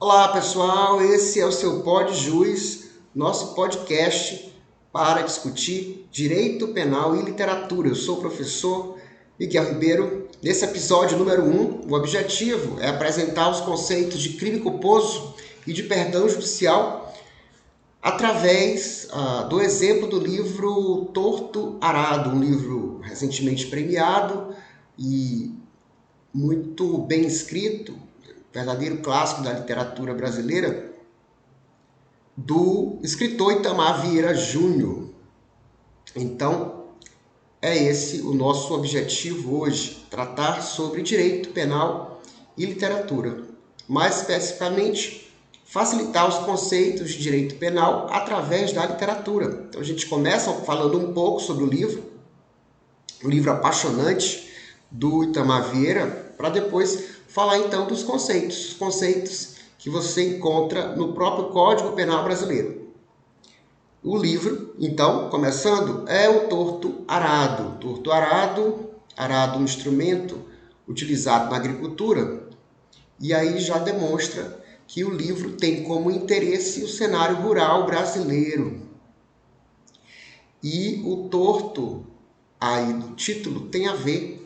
Olá pessoal, esse é o seu Pod Juiz, nosso podcast para discutir direito penal e literatura. Eu sou o professor Miguel Ribeiro. Nesse episódio número 1, o objetivo é apresentar os conceitos de crime culposo e de perdão judicial através do exemplo do livro Torto Arado, um livro recentemente premiado e muito bem escrito, verdadeiro clássico da literatura brasileira, do escritor Itamar Vieira Júnior. Então, é esse o nosso objetivo hoje, tratar sobre direito penal e literatura. Mais especificamente, facilitar os conceitos de direito penal através da literatura. Então, a gente começa falando um pouco sobre o livro apaixonante do Itamar Vieira, para depois falar então dos conceitos, os conceitos que você encontra no próprio Código Penal brasileiro. O livro, então, começando, é o torto arado. Torto arado, um instrumento utilizado na agricultura, e aí já demonstra que o livro tem como interesse o cenário rural brasileiro. E o torto aí do título tem a ver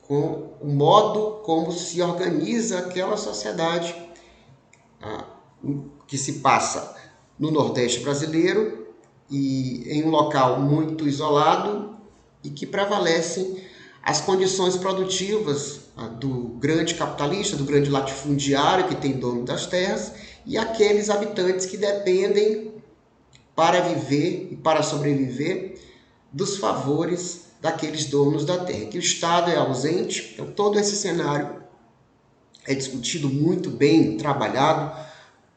com o modo como se organiza aquela sociedade que se passa no Nordeste brasileiro e em um local muito isolado e que prevalecem as condições produtivas do grande capitalista, do grande latifundiário que tem dono das terras e aqueles habitantes que dependem para viver e para sobreviver dos favores daqueles donos da terra, que o Estado é ausente. Então todo esse cenário é discutido muito bem, trabalhado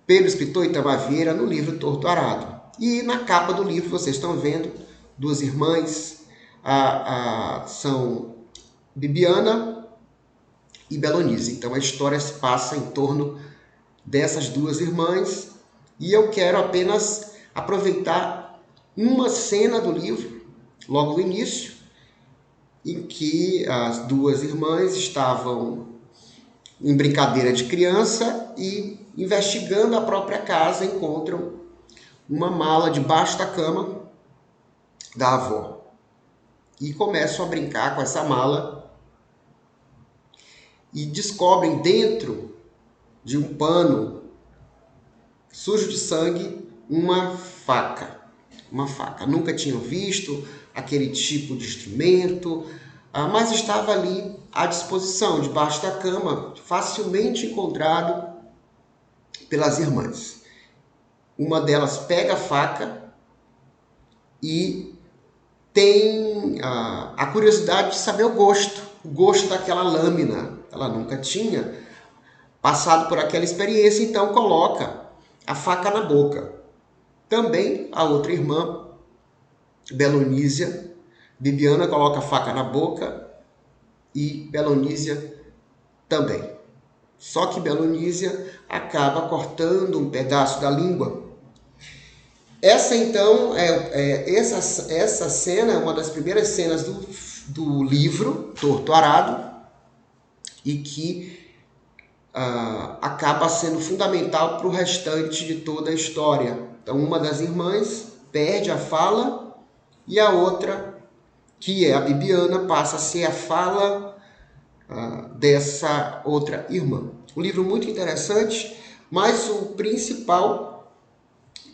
pelo escritor Itamar Vieira no livro Torto Arado. E na capa do livro vocês estão vendo duas irmãs, são Bibiana e Belonise. Então a história se passa em torno dessas duas irmãs e eu quero apenas aproveitar uma cena do livro, logo no início, em que as duas irmãs estavam em brincadeira de criança e, investigando a própria casa, encontram uma mala debaixo da cama da avó e começam a brincar com essa mala e descobrem dentro de um pano sujo de sangue uma faca. Nunca tinham visto aquele tipo de instrumento, mas estava ali à disposição, debaixo da cama, facilmente encontrado pelas irmãs. Uma delas pega a faca e tem a curiosidade de saber o gosto daquela lâmina. Ela nunca tinha passado por aquela experiência, então coloca a faca na boca. Também a outra irmã, Belonísia, Bibiana coloca a faca na boca e Belonísia também. Só que Belonísia acaba cortando um pedaço da língua. Essa então essa cena é uma das primeiras cenas do livro Torto Arado e que acaba sendo fundamental para o restante de toda a história. Então uma das irmãs perde a fala e a outra, que é a Bibiana, passa a ser a fala dessa outra irmã. Um livro muito interessante, mas o principal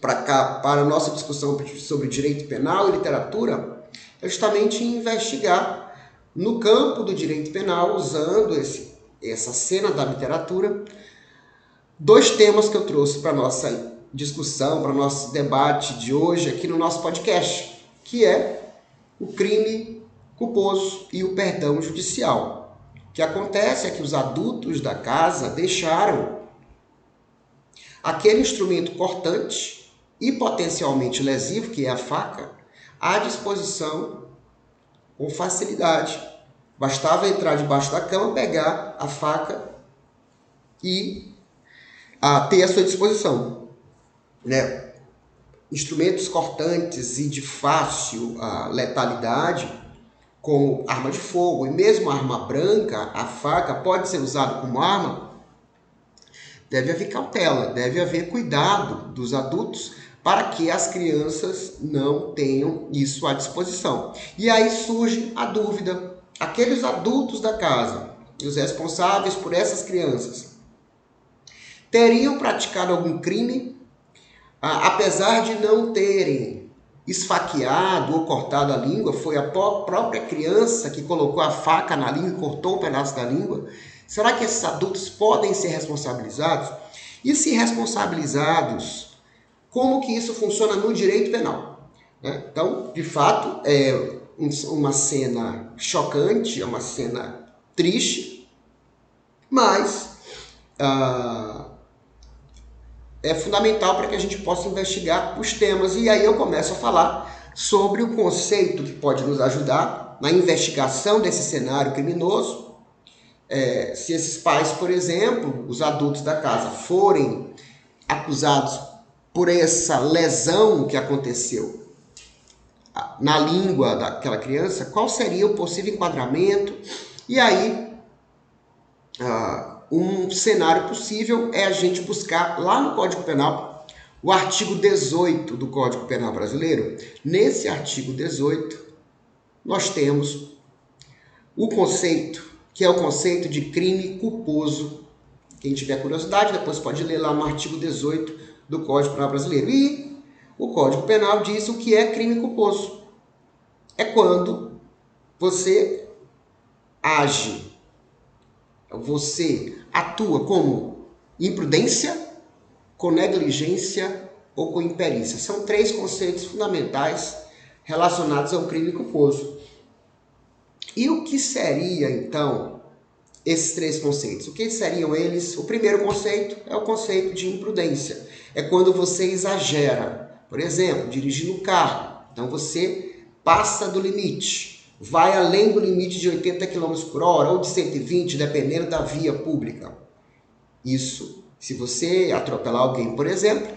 para a nossa discussão sobre direito penal e literatura é justamente investigar no campo do direito penal, usando essa cena da literatura, dois temas que eu trouxe para a nossa discussão, para o nosso debate de hoje aqui no nosso podcast, que é o crime culposo e o perdão judicial. O que acontece é que os adultos da casa deixaram aquele instrumento cortante e potencialmente lesivo, que é a faca, à disposição com facilidade. Bastava entrar debaixo da cama, pegar a faca e ter à sua disposição, né? Instrumentos cortantes e de fácil letalidade, como arma de fogo e mesmo arma branca, a faca pode ser usada como arma deve haver cautela, deve haver cuidado dos adultos para que as crianças não tenham isso à disposição. E aí surge a dúvida: aqueles adultos da casa, os responsáveis por essas crianças, teriam praticado algum crime, apesar de não terem esfaqueado ou cortado a língua? Foi a própria criança que colocou a faca na língua e cortou um pedaço da língua? Será que esses adultos podem ser responsabilizados? E se responsabilizados, como que isso funciona no direito penal? Então, de fato, é uma cena chocante, é uma cena triste, mas é fundamental para que a gente possa investigar os temas. E aí eu começo a falar sobre o conceito que pode nos ajudar na investigação desse cenário criminoso. Se esses pais, por exemplo, os adultos da casa, forem acusados por essa lesão que aconteceu na língua daquela criança, qual seria o possível enquadramento? E aí, um cenário possível é a gente buscar lá no Código Penal o artigo 18 do Código Penal brasileiro. Nesse artigo 18, nós temos o conceito, que é o conceito de crime culposo. Quem tiver curiosidade, depois pode ler lá no artigo 18 do Código Penal brasileiro. E o Código Penal diz o que é crime culposo. É quando você age, você atua como imprudência, com negligência ou com imperícia. São 3 conceitos fundamentais relacionados ao crime culposo. E o que seria, então, esses 3 conceitos? O que seriam eles? O primeiro conceito é o conceito de imprudência. É quando você exagera. Por exemplo, dirigindo o carro. Então, você passa do limite, vai além do limite de 80 km por hora ou de 120, dependendo da via pública. Isso, se você atropelar alguém, por exemplo,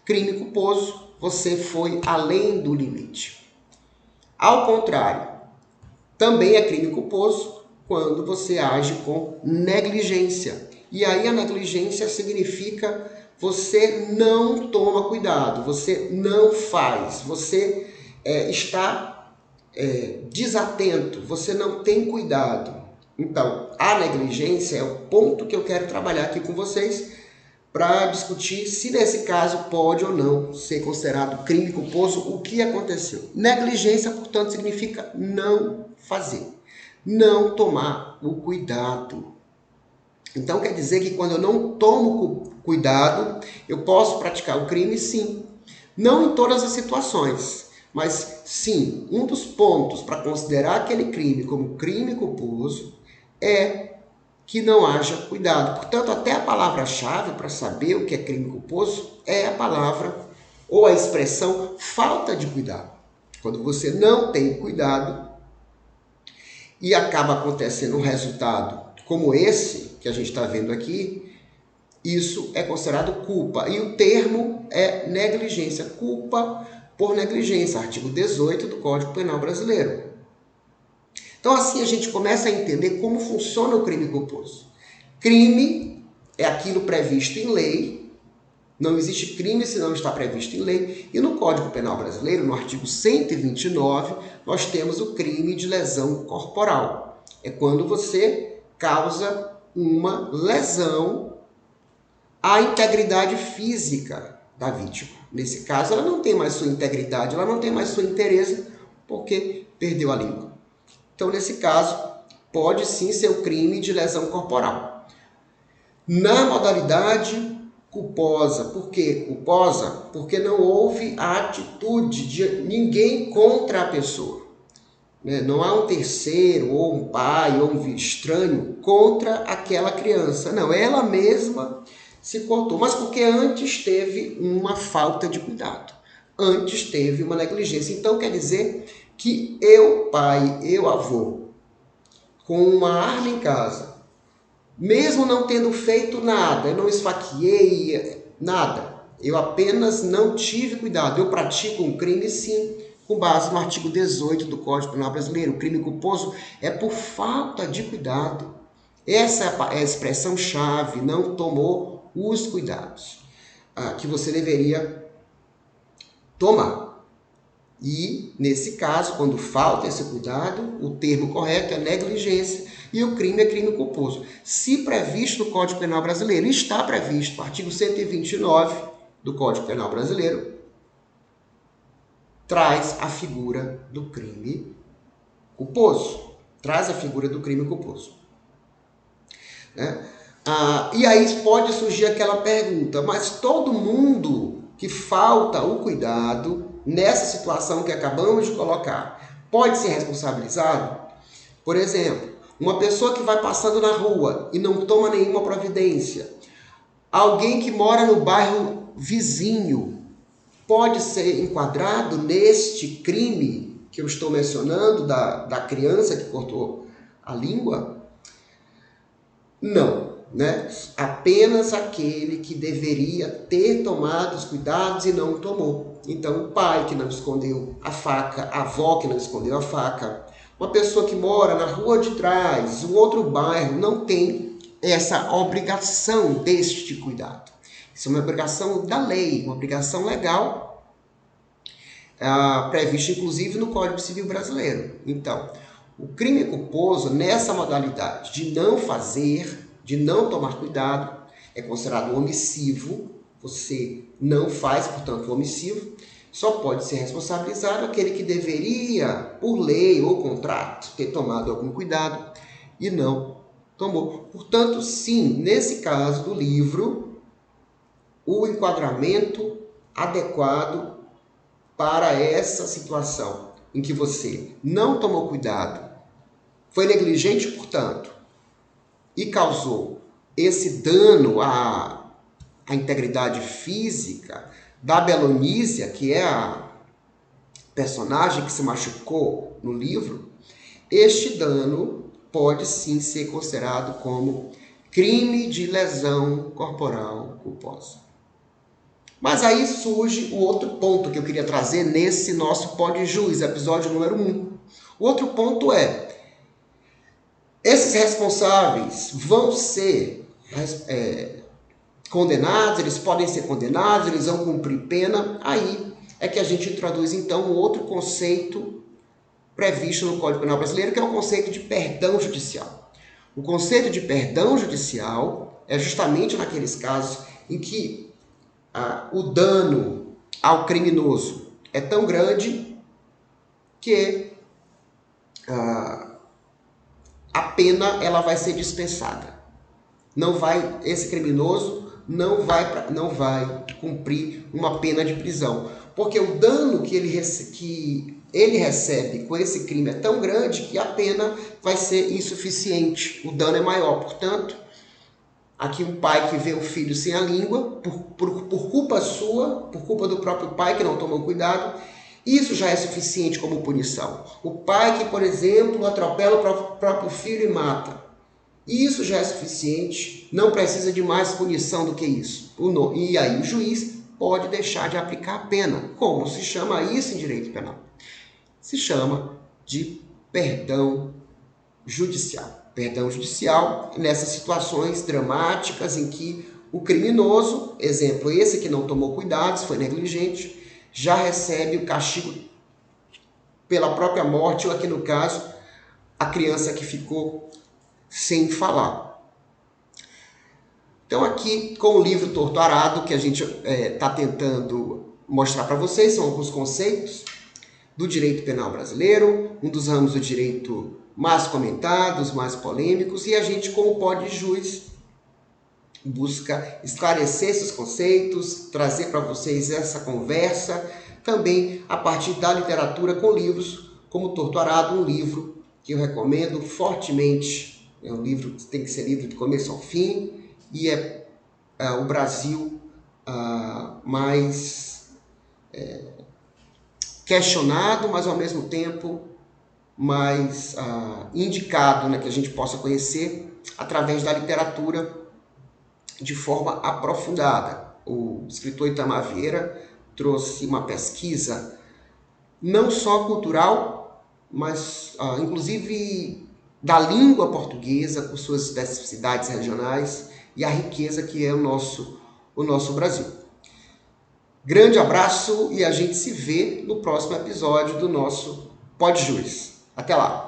crime culposo, você foi além do limite. Ao contrário, também é crime culposo quando você age com negligência. E aí a negligência significa você não toma cuidado, você não faz, você está desatento, você não tem cuidado. Então, a negligência é o ponto que eu quero trabalhar aqui com vocês para discutir se nesse caso pode ou não ser considerado crime culposo. O que aconteceu? Negligência, portanto, significa não fazer, não tomar o cuidado. Então quer dizer que quando eu não tomo cuidado, eu posso praticar o crime? Sim. Não em todas as situações, mas sim, um dos pontos para considerar aquele crime como crime culposo é que não haja cuidado. Portanto, até a palavra-chave para saber o que é crime culposo é a palavra ou a expressão falta de cuidado. Quando você não tem cuidado e acaba acontecendo um resultado como esse que a gente está vendo aqui, isso é considerado culpa. E o termo é negligência, culpa por negligência, artigo 18 do Código Penal brasileiro. Então assim a gente começa a entender como funciona o crime culposo. Crime é aquilo previsto em lei, não existe crime se não está previsto em lei, e no Código Penal brasileiro, no artigo 129, nós temos o crime de lesão corporal. É quando você causa uma lesão à integridade física da vítima. Nesse caso, ela não tem mais sua integridade, ela não tem mais sua inteireza, porque perdeu a língua. Então, nesse caso, pode sim ser o crime de lesão corporal. Na modalidade culposa, por quê culposa? Porque não houve a atitude de ninguém contra a pessoa. Não há um terceiro, ou um pai, ou um estranho contra aquela criança. Não, ela mesma se cortou, mas porque antes teve uma falta de cuidado, antes teve uma negligência. Então quer dizer que eu, pai, eu, avô, com uma arma em casa, mesmo não tendo feito nada, eu não esfaqueei nada, eu apenas não tive cuidado, eu pratico um crime sim, com base no artigo 18 do Código Penal brasileiro. O crime culposo é por falta de cuidado. Essa é a expressão-chave, não tomou os cuidados que você deveria tomar. E, nesse caso, quando falta esse cuidado, o termo correto é negligência e o crime é crime culposo. Se previsto no Código Penal Brasileiro, está previsto no artigo 129 do Código Penal Brasileiro, traz a figura do crime culposo. Traz a figura do crime culposo. E aí pode surgir aquela pergunta, mas todo mundo que falta o cuidado nessa situação que acabamos de colocar pode ser responsabilizado? Por exemplo, uma pessoa que vai passando na rua e não toma nenhuma providência, alguém que mora no bairro vizinho, pode ser enquadrado neste crime que eu estou mencionando, da criança que cortou a língua? Não, né? Apenas aquele que deveria ter tomado os cuidados e não tomou. Então, o pai que não escondeu a faca, a avó que não escondeu a faca, uma pessoa que mora na rua de trás, um outro bairro, não tem essa obrigação deste cuidado. Isso é uma obrigação da lei, uma obrigação legal, prevista inclusive no Código Civil Brasileiro. Então, o crime culposo, nessa modalidade de não fazer, de não tomar cuidado, é considerado omissivo. Você não faz, portanto, omissivo. Só pode ser responsabilizado aquele que deveria, por lei ou contrato, ter tomado algum cuidado e não tomou. Portanto, sim, nesse caso do livro, o enquadramento adequado para essa situação em que você não tomou cuidado, foi negligente, portanto, e causou esse dano à integridade física da Belonísia, que é a personagem que se machucou no livro, este dano pode sim ser considerado como crime de lesão corporal culposa. Mas aí surge o outro ponto que eu queria trazer nesse nosso Pod Juiz, episódio número 1. O outro ponto é, esses responsáveis vão ser condenados, eles podem ser condenados, eles vão cumprir pena. Aí é que a gente introduz então um outro conceito previsto no Código Penal Brasileiro, que é o conceito de perdão judicial. O conceito de perdão judicial é justamente naqueles casos em que o dano ao criminoso é tão grande que a pena ela vai ser dispensada. Esse criminoso não vai cumprir uma pena de prisão, porque o dano que ele recebe com esse crime é tão grande que a pena vai ser insuficiente. O dano é maior. Portanto, aqui um pai que vê o filho sem a língua, por culpa sua, por culpa do próprio pai que não tomou cuidado, isso já é suficiente como punição. O pai que, por exemplo, atropela o próprio filho e mata, isso já é suficiente, não precisa de mais punição do que isso. E aí o juiz pode deixar de aplicar a pena. Como se chama isso em direito penal? Se chama de perdão judicial. Perdão judicial nessas situações dramáticas em que o criminoso, exemplo esse que não tomou cuidados, foi negligente, já recebe o castigo pela própria morte, ou aqui no caso, a criança que ficou sem falar. Então aqui, com o livro Torto Arado, que a gente está tentando mostrar para vocês, são alguns conceitos do direito penal brasileiro, um dos ramos do direito mais comentados, mais polêmicos, e a gente, com o Pod Juiz, busca esclarecer esses conceitos, trazer para vocês essa conversa, também a partir da literatura com livros como Torto Arado, um livro que eu recomendo fortemente. É um livro que tem que ser lido de começo ao fim, e é o Brasil mais questionado, mas ao mesmo tempo mais indicado, né, que a gente possa conhecer através da literatura de forma aprofundada. O escritor Itamar Vieira trouxe uma pesquisa não só cultural, mas inclusive da língua portuguesa, com suas especificidades regionais, e a riqueza que é o nosso Brasil. Grande abraço e a gente se vê no próximo episódio do nosso Pod Juiz. Até lá!